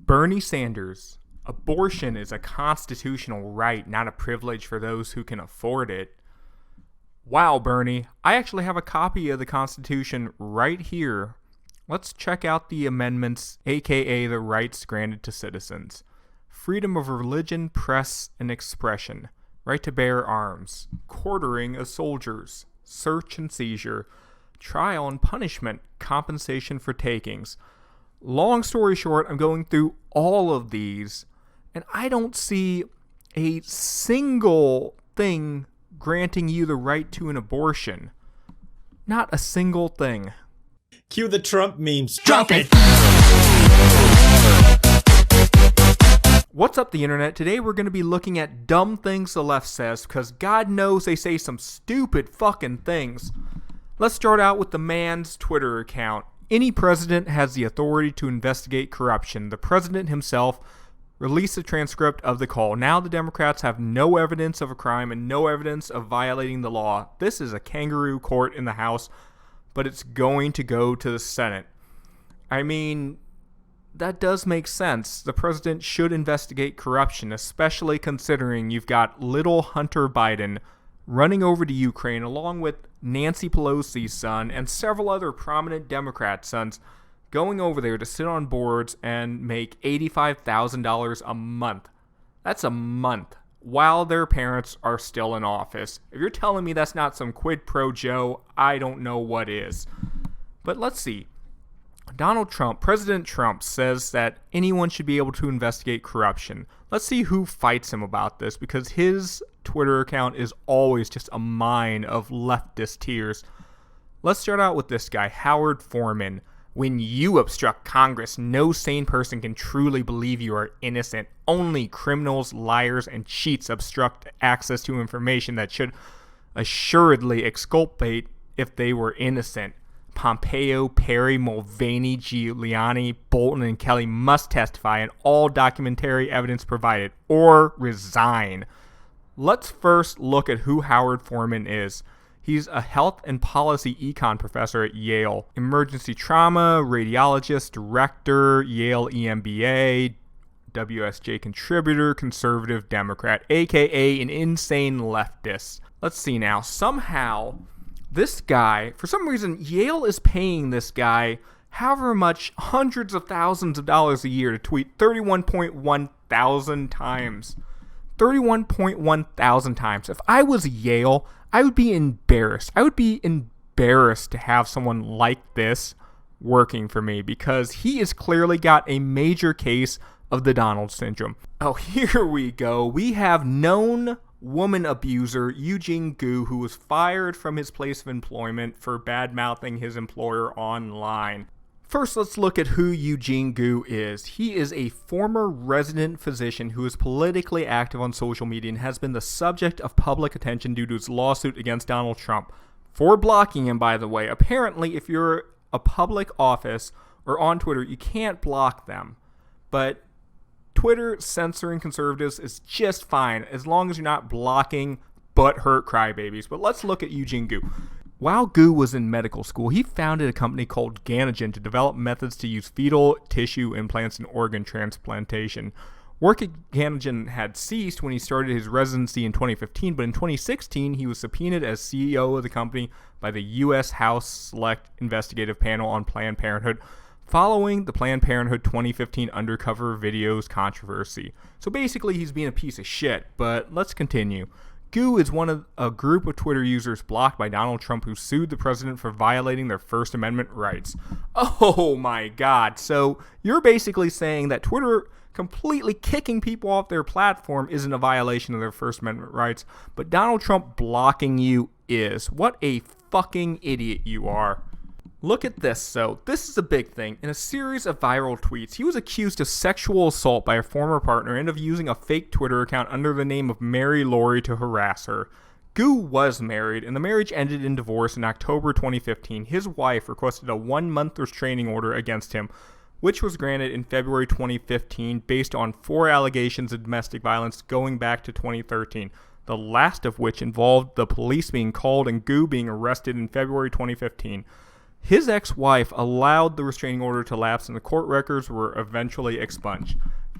Bernie Sanders, abortion is a constitutional right, not a privilege for those who can afford it. Wow, Bernie, I actually have a copy of the Constitution right here. Let's check out the amendments, aka the rights granted to citizens. Freedom of religion, press, and expression. Right to bear arms. Quartering of soldiers. Search and seizure. Trial and punishment. Compensation for takings. Long story short, I'm going through all of these, and I don't see a single thing granting you the right to an abortion. Not a single thing. Cue the Trump memes. Drop it! What's up, the internet? Today we're going to be looking at dumb things the left says, because God knows they say some stupid fucking things. Let's start out with the man's Twitter account. Any president has the authority to investigate corruption. The president himself released a transcript of the call. Now the Democrats have no evidence of a crime and no evidence of violating the law. This is a kangaroo court in the House, but it's going to go to the Senate. I mean, that does make sense. The president should investigate corruption, especially considering you've got little Hunter Biden running over to Ukraine along with Nancy Pelosi's son and several other prominent Democrat sons going over there to sit on boards and make $85,000 a month. That's a month while their parents are still in office. If you're telling me that's not some quid pro Joe, I don't know what is. But let's see. President Trump says that anyone should be able to investigate corruption. Let's see who fights him about this, because his Twitter account is always just a mine of leftist tears. Let's start out with this guy, Howard Foreman. When you obstruct Congress, no sane person can truly believe you are innocent. Only criminals, liars, and cheats obstruct access to information that should assuredly exculpate if they were innocent. Pompeo, Perry, Mulvaney, Giuliani, Bolton, and Kelly must testify and all documentary evidence provided, or resign. Let's first look at who Howard Foreman is. He's a health and policy econ professor at Yale, emergency trauma, radiologist, director, Yale EMBA, WSJ contributor, conservative Democrat, aka an insane leftist. Let's see now. Somehow, this guy, for some reason, Yale is paying this guy however much, hundreds of thousands of dollars a year to tweet 31.1 thousand times. 31.1 thousand times. If I was Yale, I would be embarrassed. I would be embarrassed to have someone like this working for me, because he has clearly got a major case of the Donald syndrome. Oh, here we go. We have known woman abuser Eugene Gu, who was fired from his place of employment for bad-mouthing his employer online. First, let's look at who Eugene Gu is. He is a former resident physician who is politically active on social media and has been the subject of public attention due to his lawsuit against Donald Trump for blocking him, by the way. Apparently, if you're a public office or on Twitter, you can't block them. But Twitter censoring conservatives is just fine as long as you're not blocking butthurt crybabies. But let's look at Eugene Gu. While Gu was in medical school, he founded a company called Ganogen to develop methods to use fetal tissue implants in organ transplantation. Work at Ganogen had ceased when he started his residency in 2015, but in 2016 he was subpoenaed as CEO of the company by the U.S. House Select Investigative Panel on Planned Parenthood, following the Planned Parenthood 2015 undercover videos controversy. So basically he's being a piece of shit, but let's continue. Gu is one of a group of Twitter users blocked by Donald Trump who sued the president for violating their First Amendment rights. Oh my God. So you're basically saying that Twitter completely kicking people off their platform isn't a violation of their First Amendment rights, but Donald Trump blocking you is. What a fucking idiot you are. Look at this, so this is a big thing. In a series of viral tweets, he was accused of sexual assault by a former partner and of using a fake Twitter account under the name of Mary Laurie to harass her. Gu was married, and the marriage ended in divorce in October 2015. His wife requested a 1-month restraining order against him, which was granted in February 2015 based on 4 allegations of domestic violence going back to 2013, the last of which involved the police being called and Gu being arrested in February 2015. His ex-wife allowed the restraining order to lapse and the court records were eventually expunged.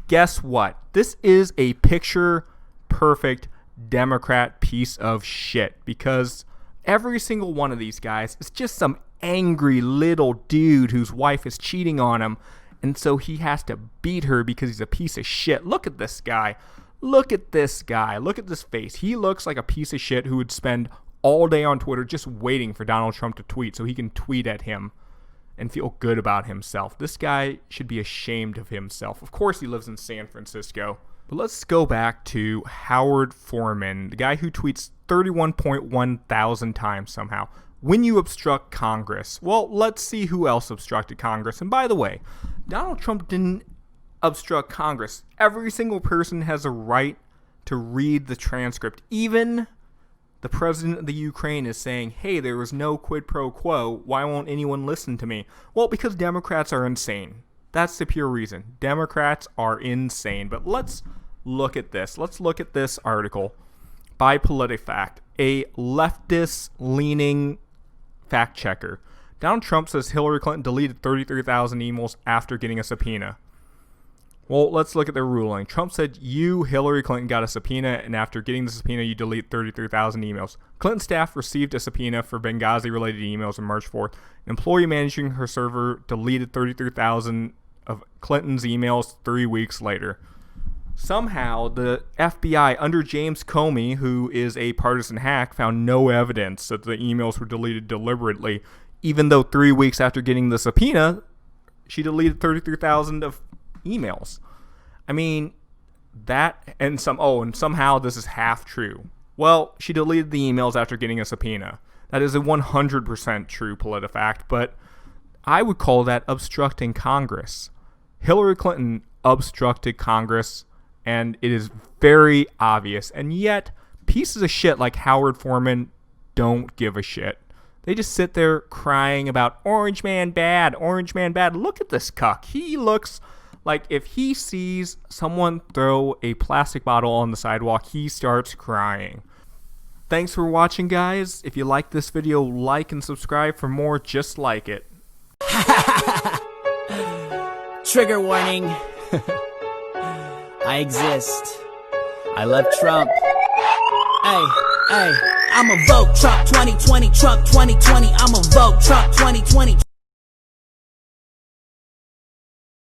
Guess what? This is a picture-perfect Democrat piece of shit, because every single one of these guys is just some angry little dude whose wife is cheating on him, and so he has to beat her because he's a piece of shit. Look at this guy. Look at this guy. Look at this face. He looks like a piece of shit who would spend all day on Twitter just waiting for Donald Trump to tweet so he can tweet at him and feel good about himself. This guy should be ashamed of himself. Of course he lives in San Francisco. But let's go back to Howard Foreman, the guy who tweets 31.1 thousand times somehow. When you obstruct Congress. Well, let's see who else obstructed Congress. And by the way, Donald Trump didn't obstruct Congress. Every single person has a right to read the transcript. Even the president of the Ukraine is saying, hey, there was no quid pro quo. Why won't anyone listen to me? Well, because Democrats are insane. That's the pure reason. Democrats are insane. But let's look at this. Let's look at this article by PolitiFact, a leftist-leaning fact checker. Donald Trump says Hillary Clinton deleted 33,000 emails after getting a subpoena. Well, let's look at their ruling. Trump said you, Hillary Clinton, got a subpoena, and after getting the subpoena, you delete 33,000 emails. Clinton staff received a subpoena for Benghazi-related emails on March 4th. An employee managing her server deleted 33,000 of Clinton's emails 3 weeks later. Somehow, the FBI, under James Comey, who is a partisan hack, found no evidence that the emails were deleted deliberately, even though 3 weeks after getting the subpoena, she deleted 33,000 of emails. I mean, that and somehow this is half true. Well, she deleted the emails after getting a subpoena. That is a 100% true PolitiFact, but I would call that obstructing Congress. Hillary Clinton obstructed Congress, and it is very obvious. And yet, pieces of shit like Howard Foreman don't give a shit. They just sit there crying about Orange Man bad, Orange Man bad. Look at this cuck. He looks like if he sees someone throw a plastic bottle on the sidewalk, he starts crying. Thanks for watching, guys. If you like this video, like and subscribe for more just like it. Trigger warning. I exist. I love Trump. Hey, I'ma vote Trump 2020, Trump 2020. I'ma vote Trump 2020.